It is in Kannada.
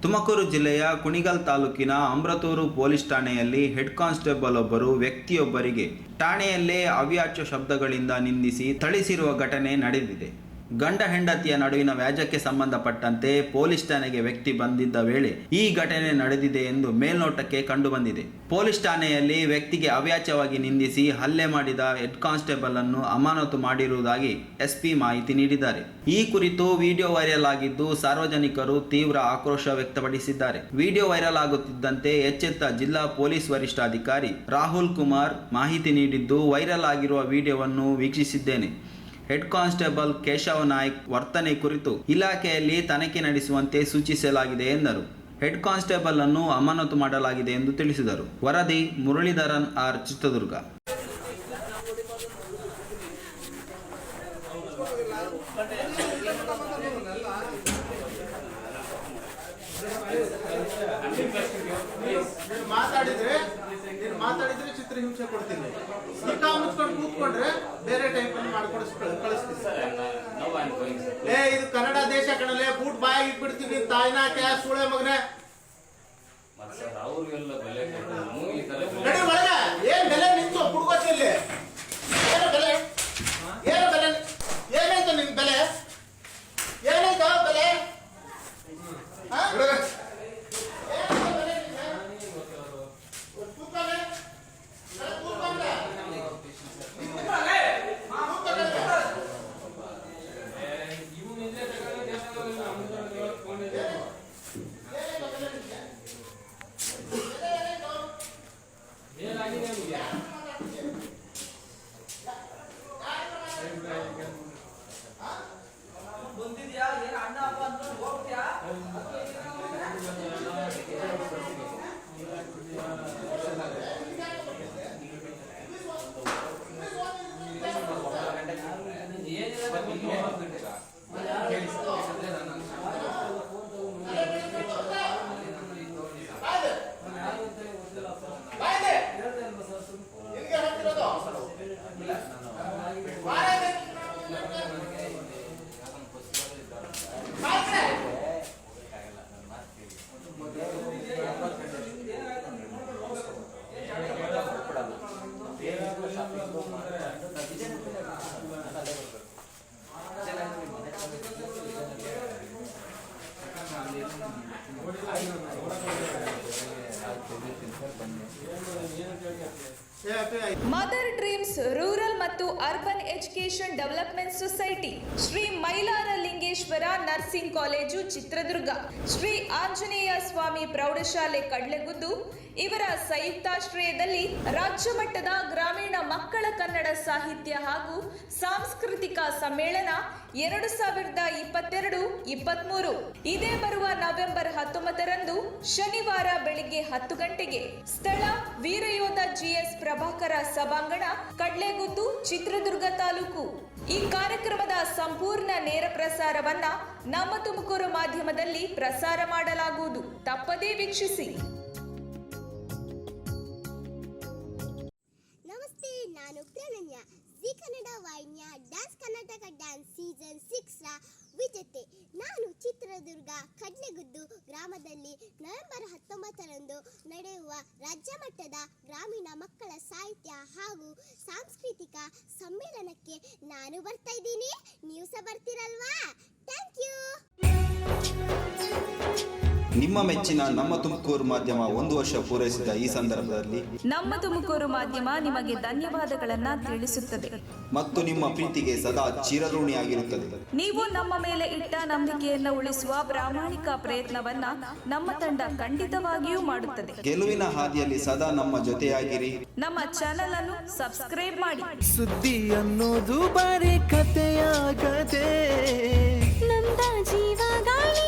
ತುಮಕೂರು ಜಿಲ್ಲೆಯ ಕುಣಿಗಲ್ ತಾಲೂಕಿನ ಅಮೃತೂರು ಪೊಲೀಸ್ ಠಾಣೆಯಲ್ಲಿ ಹೆಡ್ ಕಾನ್ಸ್ಟೇಬಲ್ ಒಬ್ಬರು ವ್ಯಕ್ತಿಯೊಬ್ಬರಿಗೆ ಠಾಣೆಯಲ್ಲೇ ಅವ್ಯಾಚ್ಯ ಶಬ್ದಗಳಿಂದ ನಿಂದಿಸಿ ಥಳಿಸಿರುವ ಘಟನೆ ನಡೆದಿದೆ. ಗಂಡ ಹೆಂಡತಿಯ ನಡುವಿನ ವ್ಯಾಜ್ಯಕ್ಕೆ ಸಂಬಂಧಪಟ್ಟಂತೆ ಪೊಲೀಸ್ ಠಾಣೆಗೆ ವ್ಯಕ್ತಿ ಬಂದಿದ್ದ ವೇಳೆ ಈ ಘಟನೆ ನಡೆದಿದೆ ಎಂದು ಮೇಲ್ನೋಟಕ್ಕೆ ಕಂಡುಬಂದಿದೆ. ಪೊಲೀಸ್ ಠಾಣೆಯಲ್ಲಿ ವ್ಯಕ್ತಿಗೆ ಅವ್ಯಾಚ್ಯವಾಗಿ ನಿಂದಿಸಿ ಹಲ್ಲೆ ಮಾಡಿದ ಹೆಡ್ ಕಾನ್ಸ್ಟೇಬಲ್ ಅನ್ನು ಅಮಾನತು ಮಾಡಿರುವುದಾಗಿ ಎಸ್ಪಿ ಮಾಹಿತಿ ನೀಡಿದ್ದಾರೆ. ಈ ಕುರಿತು ವಿಡಿಯೋ ವೈರಲ್ ಆಗಿದ್ದು ಸಾರ್ವಜನಿಕರು ತೀವ್ರ ಆಕ್ರೋಶ ವ್ಯಕ್ತಪಡಿಸಿದ್ದಾರೆ. ವಿಡಿಯೋ ವೈರಲ್ ಆಗುತ್ತಿದ್ದಂತೆ ಎಚ್ಚೆತ್ತ ಜಿಲ್ಲಾ ಪೊಲೀಸ್ ವರಿಷ್ಠಾಧಿಕಾರಿ ರಾಹುಲ್ ಕುಮಾರ್ ಮಾಹಿತಿ ನೀಡಿದ್ದು, ವೈರಲ್ ಆಗಿರುವ ವಿಡಿಯೋವನ್ನು ವೀಕ್ಷಿಸಿದ್ದೇನೆ. ಹೆಡ್ ಕಾನ್ಸ್ಟೇಬಲ್ ಕೇಶವ್ ನಾಯ್ಕ್ ವರ್ತನೆ ಕುರಿತು ಇಲಾಖೆಯಲ್ಲಿ ತನಿಖೆ ನಡೆಸುವಂತೆ ಸೂಚಿಸಲಾಗಿದೆ ಎಂದರು. ಹೆಡ್ ಕಾನ್ಸ್ಟೇಬಲ್ ಅನ್ನು ಅಮಾನತು ಮಾಡಲಾಗಿದೆ ಎಂದು ತಿಳಿಸಿದರು. ವರದಿ ಮುರಳೀಧರನ್ ಆರ್, ಚಿತ್ರದುರ್ಗ. ಮಾತಾಡಿದ್ರೆ ಚಿತ್ರಹಿಂಸೆ ಕೊಡ್ತೀನಿ. ಈಗ ಮುಚ್ಕೊಂಡು ಕೂತ್ಕೊಂಡ್ರೆ ಬೇರೆ ಟೈಪ್ ಅಲ್ಲಿ ಕಳಿಸ್ತೀನಿ. ಇದು ಕನ್ನಡ ದೇಶ ಕಣಲೆ, ಬೂಟ್ ಬಾಯಾಗಿ ಇಟ್ಬಿಡ್ತೀನಿ. ತಾಯಿನ ಕ್ಯಾಸ್ ಸುಳೆ ಮಗನೇ ಒಳಗೆ ಏನ್ ಬೆಲೆ ನಿಂತು ಹುಡುಗೋತಿಲ್ಲಿ ಏನು ಬೆಲೆ ಏನಾಯ್ತು ನಿನ್ ಬೆಲೆ ಏನಾಯ್ತು ಬೆಲೆ ಬಂದಿದ್ಯಾ ಏನು ಅಣ್ಣ ಅಪ್ಪ ಅಂತ ಹೋಗ್ತೀಯಾ? ಮದರ್ ಡ್ರೀಮ್ಸ್ ರೂರಲ್ ಮತ್ತು Urban Education Development Society, Shri Mylara Lingeshwara nursing college Chitradurga, Shri Anjaneya Swami ಪ್ರೌಢಶಾಲೆ ಕಡ್ಲೆಗುದ್ದು ಇವರ ಸಂಯುಕ್ತಾಶ್ರಯದಲ್ಲಿ ರಾಜ್ಯ ಮಟ್ಟದ ಗ್ರಾಮೀಣ ಮಕ್ಕಳ ಕನ್ನಡ ಸಾಹಿತ್ಯ ಹಾಗೂ ಸಾಂಸ್ಕೃತಿಕ ಸಮ್ಮೇಳನ 2022-23 ಇದೇ ಬರುವ ನವೆಂಬರ್ 19ರಂದು ಶನಿವಾರ ಬೆಳಿಗ್ಗೆ 10 ಗಂಟೆಗೆ, ಸ್ಥಳ ವೀರಯೋಧ ಜಿಎಸ್ ಪ್ರಭಾಕರ ಸಭಾಂಗಣ, ಕಡ್ಲೆಗುದ್ದು, ಚಿತ್ರದುರ್ಗ ತಾಲೂಕು. ಈ ಕಾರ್ಯಕ್ರಮದ ಸಂಪೂರ್ಣ ನೇರ ಪ್ರಸಾರವನ್ನ ನಮ್ಮ ತುಮಕೂರು ಮಾಧ್ಯಮದಲ್ಲಿ ಪ್ರಸಾರ ಮಾಡಲಾಗುವುದು. ತಪ್ಪದೇ ವೀಕ್ಷಿಸಿ. ನಮಸ್ತೆ, ನಾನು ಪ್ರಣನ್ಯ. ಜಿ ಕನ್ನಡ ವಾಹಿನಿಯ ಡ್ಯಾನ್ಸ್ ಕರ್ನಾಟಕ ಡ್ಯಾನ್ಸ್ ಸೀಸನ್ 6ರ ವಿಜೇತೆ. ನಾನು ಚಿತ್ರದುರ್ಗ ಕಡ್ಲೆಗುದ್ದು ಗ್ರಾಮದಲ್ಲಿ ನವೆಂಬರ್ 19ರಂದು ನಡೆಯುವ ರಾಜ್ಯ ಮಟ್ಟದ ಗ್ರಾಮೀಣ ಮಕ್ಕಳ ಸಾಹಿತ್ಯ ಹಾಗೂ ಸಾಂಸ್ಕೃತಿಕ ಸಮ್ಮೇಳನಕ್ಕೆ ನಾನು ಬರ್ತಾ ಇದ್ದೀನಿ. ನೀವು ಸಹ ಬರ್ತೀರಲ್ವಾ? Thank you. ನಿಮ್ಮ ಮೆಚ್ಚಿನ ನಮ್ಮ ತುಮಕೂರು ಮಾಧ್ಯಮ 1 ವರ್ಷ ಪೂರೈಸಿದ ಈ ಸಂದರ್ಭದಲ್ಲಿ ನಮ್ಮ ತುಮಕೂರು ಮಾಧ್ಯಮ ನಿಮಗೆ ಧನ್ಯವಾದಗಳನ್ನ ತಿಳಿಸುತ್ತದೆ ಮತ್ತು ನಿಮ್ಮ ಪ್ರೀತಿಗೆ ಸದಾ ಚಿರಋಣಿಯಾಗಿರುತ್ತದೆ. ನೀವು ನಮ್ಮ ಮೇಲೆ ಇಟ್ಟ ನಂಬಿಕೆಯನ್ನು ಉಳಿಸುವ ಪ್ರಾಮಾಣಿಕ ಪ್ರಯತ್ನವನ್ನ ನಮ್ಮ ತಂಡ ಖಂಡಿತವಾಗಿಯೂ ಮಾಡುತ್ತದೆ. ಗೆಲುವಿನ ಹಾದಿಯಲ್ಲಿ ಸದಾ ನಮ್ಮ ಜೊತೆಯಾಗಿರಿ. ನಮ್ಮ ಚಾನೆಲ್ ಅನ್ನು ಸಬ್ಸ್ಕ್ರೈಬ್ ಮಾಡಿ. ಸುದ್ದಿ ಅನ್ನೋದು ಬರೀ ಕಥೆಯಾಗದೆ ನಮ್ದ ಜೀವ ಗಾಳಿ